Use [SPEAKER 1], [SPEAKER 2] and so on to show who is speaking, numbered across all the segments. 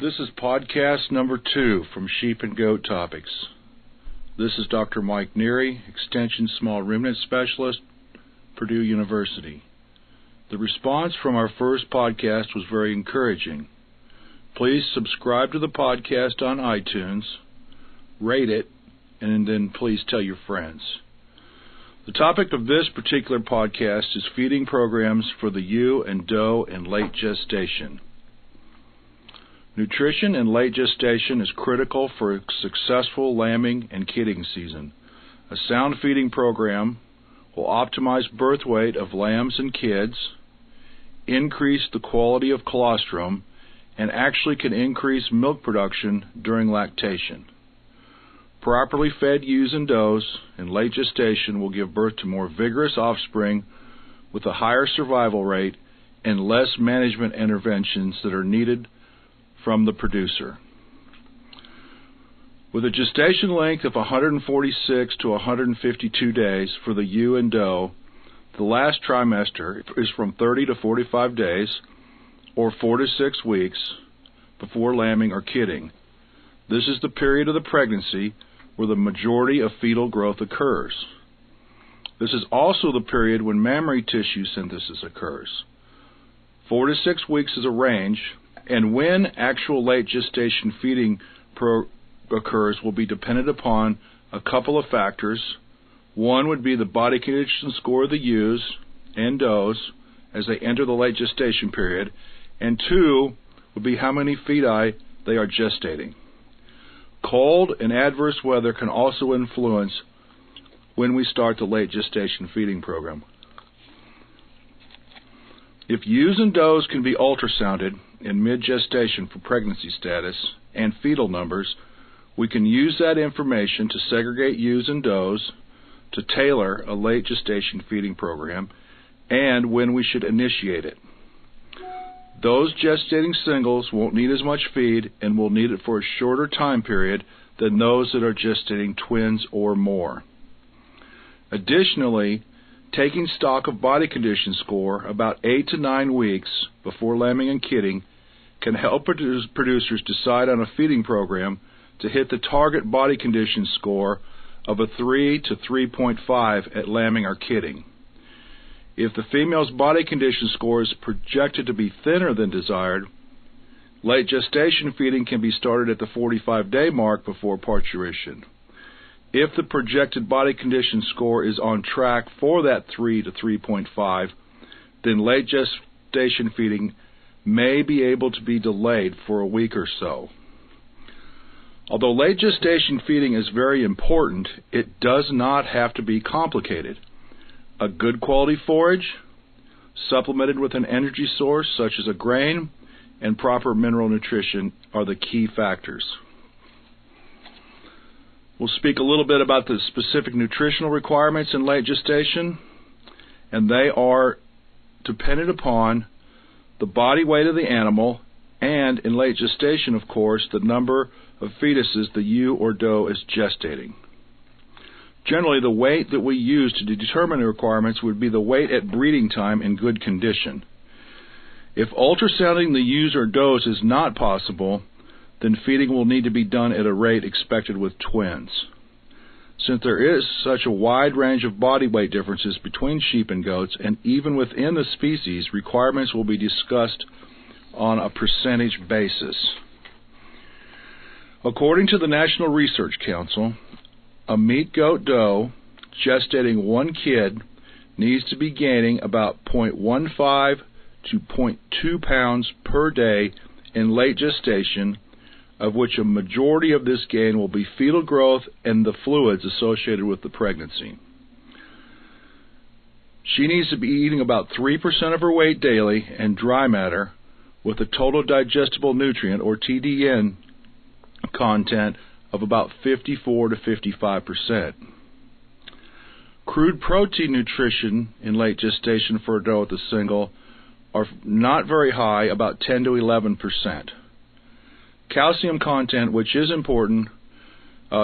[SPEAKER 1] This is podcast number 2 from Sheep and Goat Topics. This is Dr. Mike Neary, Extension Small Ruminant Specialist, Purdue University. The response from our first podcast was very encouraging. Please subscribe to the podcast on iTunes, rate it, and then please tell your friends. The topic of this particular podcast is feeding programs for the ewe and doe in late gestation. Nutrition in late gestation is critical for a successful lambing and kidding season. A sound feeding program will optimize birth weight of lambs and kids, increase the quality of colostrum, and actually can increase milk production during lactation. Properly fed ewes and does in late gestation will give birth to more vigorous offspring with a higher survival rate and less management interventions that are needed from the producer. With a gestation length of 146 to 152 days for the ewe and doe, the last trimester is from 30 to 45 days or 4 to 6 weeks before lambing or kidding. This is the period of the pregnancy where the majority of fetal growth occurs. This is also the period when mammary tissue synthesis occurs. 4 to 6 weeks is a range, and when actual late gestation feeding occurs will be dependent upon a couple of factors. One would be the body condition score of the ewes and does as they enter the late gestation period, and 2 would be how many feti they are gestating. Cold and adverse weather can also influence when we start the late gestation feeding program. If ewes and does can be ultrasounded in mid-gestation for pregnancy status and fetal numbers, we can use that information to segregate ewes and does, to tailor a late gestation feeding program, and when we should initiate it. Those gestating singles won't need as much feed and will need it for a shorter time period than those that are gestating twins or more. Additionally, taking stock of body condition score about 8 to 9 weeks before lambing and kidding can help producers decide on a feeding program to hit the target body condition score of a 3 to 3.5 at lambing or kidding. If the female's body condition score is projected to be thinner than desired, late gestation feeding can be started at the 45-day mark before parturition. If the projected body condition score is on track for that 3 to 3.5, then late gestation feeding may be able to be delayed for a week or so. Although late gestation feeding is very important, it does not have to be complicated. A good quality forage, supplemented with an energy source such as a grain, and proper mineral nutrition are the key factors. We'll speak a little bit about the specific nutritional requirements in late gestation, and they are dependent upon the body weight of the animal and, in late gestation, of course, the number of fetuses the ewe or doe is gestating. Generally, the weight that we use to determine the requirements would be the weight at breeding time in good condition. If ultrasounding the ewes or does is not possible, then feeding will need to be done at a rate expected with twins. Since there is such a wide range of body weight differences between sheep and goats, and even within the species, requirements will be discussed on a percentage basis. According to the National Research Council, a meat goat doe gestating one kid needs to be gaining about 0.15 to 0.2 pounds per day in late gestation, of which a majority of this gain will be fetal growth and the fluids associated with the pregnancy. She needs to be eating about 3% of her weight daily and dry matter with a total digestible nutrient, or TDN, content of about 54 to 55%. Crude protein nutrition in late gestation for a doe with a single are not very high, about 10 to 11%. Calcium content, which is important,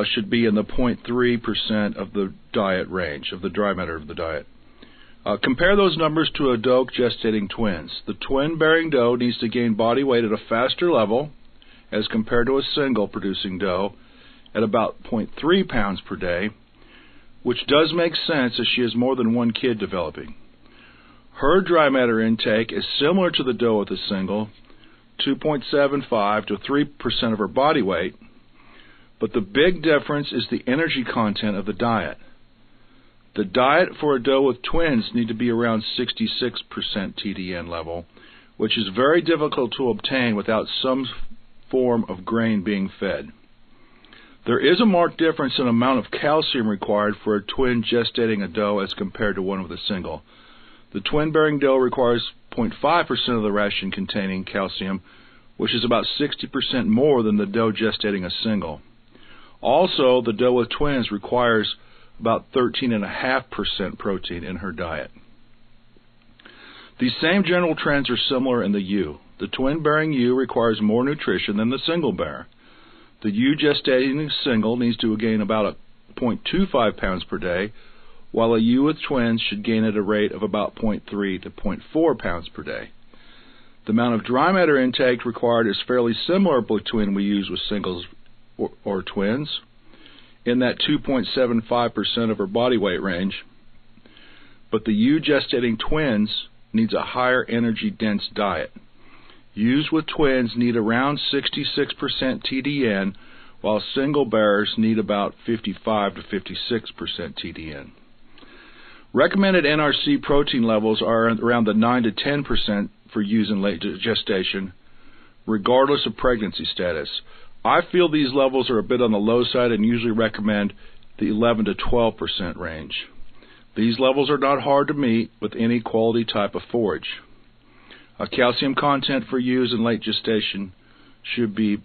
[SPEAKER 1] should be in the 0.3% of the diet range, of the dry matter of the diet. Compare those numbers to a doe gestating twins. The twin-bearing doe needs to gain body weight at a faster level as compared to a single producing doe at about 0.3 pounds per day, which does make sense as she has more than one kid developing. Her dry matter intake is similar to the doe with a single, 2.75 to 3% of her body weight, but the big difference is the energy content of the diet. The diet for a doe with twins need to be around 66% TDN level, which is very difficult to obtain without some form of grain being fed. There is a marked difference in amount of calcium required for a twin gestating a doe as compared to one with a single. The twin-bearing doe requires 0.5% of the ration containing calcium, which is about 60% more than the doe gestating a single. Also, the doe with twins requires about 13.5% protein in her diet. These same general trends are similar in the ewe. The twin-bearing ewe requires more nutrition than the single bear. The ewe gestating a single needs to gain about 0.25 pounds per day, while a ewe with twins should gain at a rate of about 0.3 to 0.4 pounds per day. The amount of dry matter intake required is fairly similar between ewes with singles or twins, in that 2.75% of her body weight range, but the ewe gestating twins needs a higher energy-dense diet. Ewes with twins need around 66% TDN, while single bears need about 55 to 56% TDN. Recommended NRC protein levels are around the 9 to 10% for ewes in late gestation, regardless of pregnancy status. I feel these levels are a bit on the low side and usually recommend the 11 to 12% range. These levels are not hard to meet with any quality type of forage. A calcium content for ewes in late gestation should be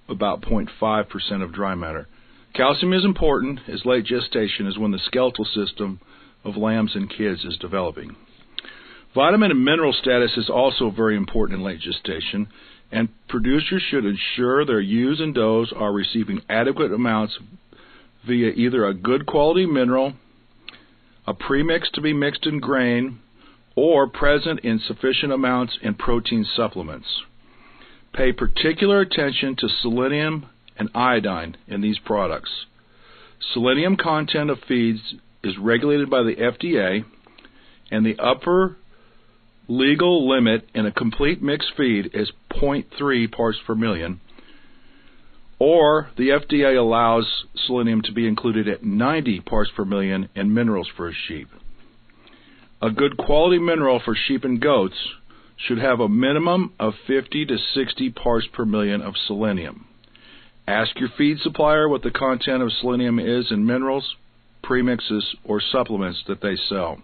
[SPEAKER 1] about 0.5% of dry matter. Calcium is important as late gestation is when the skeletal system of lambs and kids is developing. Vitamin and mineral status is also very important in late gestation, and producers should ensure their ewes and does are receiving adequate amounts via either a good quality mineral, a premix to be mixed in grain, or present in sufficient amounts in protein supplements. Pay particular attention to selenium and iodine in these products. Selenium content of feeds is regulated by the FDA, and the upper legal limit in a complete mixed feed is 0.3 parts per million, or the FDA allows selenium to be included at 90 parts per million in minerals for a sheep. A good quality mineral for sheep and goats should have a minimum of 50 to 60 parts per million of selenium. Ask your feed supplier what the content of selenium is in minerals, premixes, or supplements that they sell.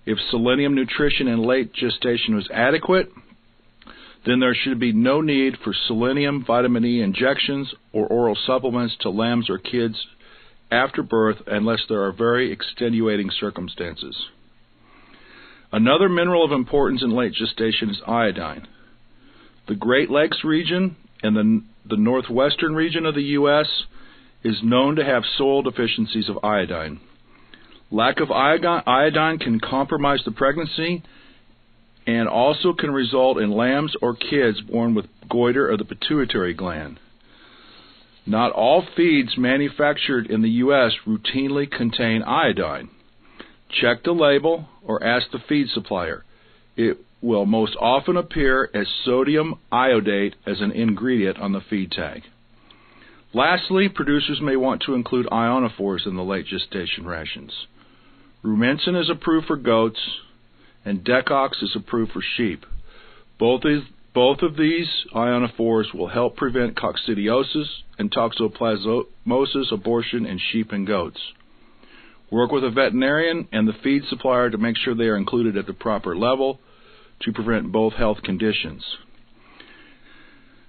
[SPEAKER 1] If selenium nutrition in late gestation was adequate, then there should be no need for selenium vitamin E injections or oral supplements to lambs or kids after birth unless there are very extenuating circumstances. Another mineral of importance in late gestation is iodine. The Great Lakes region and the northwestern region of the U.S. is known to have soil deficiencies of iodine. Lack of iodine can compromise the pregnancy and also can result in lambs or kids born with goiter of the pituitary gland. Not all feeds manufactured in the U.S. routinely contain iodine. Check the label or ask the feed supplier. It will most often appear as sodium iodate as an ingredient on the feed tag. Lastly, producers may want to include ionophores in the late gestation rations. Rumensin is approved for goats, and Decox is approved for sheep. Both of these ionophores will help prevent coccidiosis and toxoplasmosis abortion in sheep and goats. Work with a veterinarian and the feed supplier to make sure they are included at the proper level to prevent both health conditions.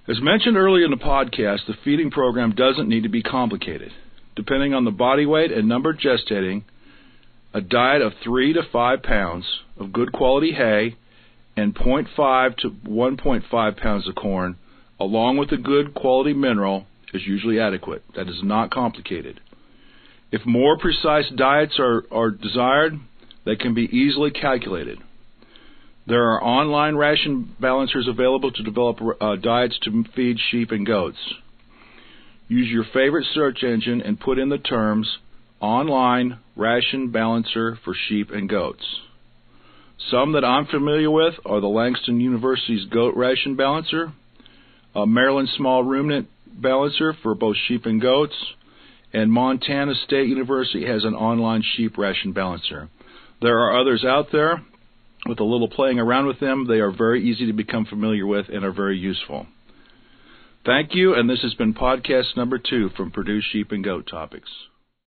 [SPEAKER 1] As mentioned earlier in the podcast, the feeding program doesn't need to be complicated. Depending on the body weight and number gestating, a diet of 3 to 5 pounds of good quality hay and 0.5 to 1.5 pounds of corn, along with a good quality mineral, is usually adequate. That is not complicated. If more precise diets are desired, they can be easily calculated. There are online ration balancers available to develop diets to feed sheep and goats. Use your favorite search engine and put in the terms online ration balancer for sheep and goats. Some that I'm familiar with are the Langston University's Goat Ration Balancer, a Maryland Small Ruminant Balancer for both sheep and goats, and Montana State University has an online sheep ration balancer. There are others out there. With a little playing around with them, they are very easy to become familiar with and are very useful. Thank you, and this has been podcast number 2 from Purdue Sheep and Goat Topics.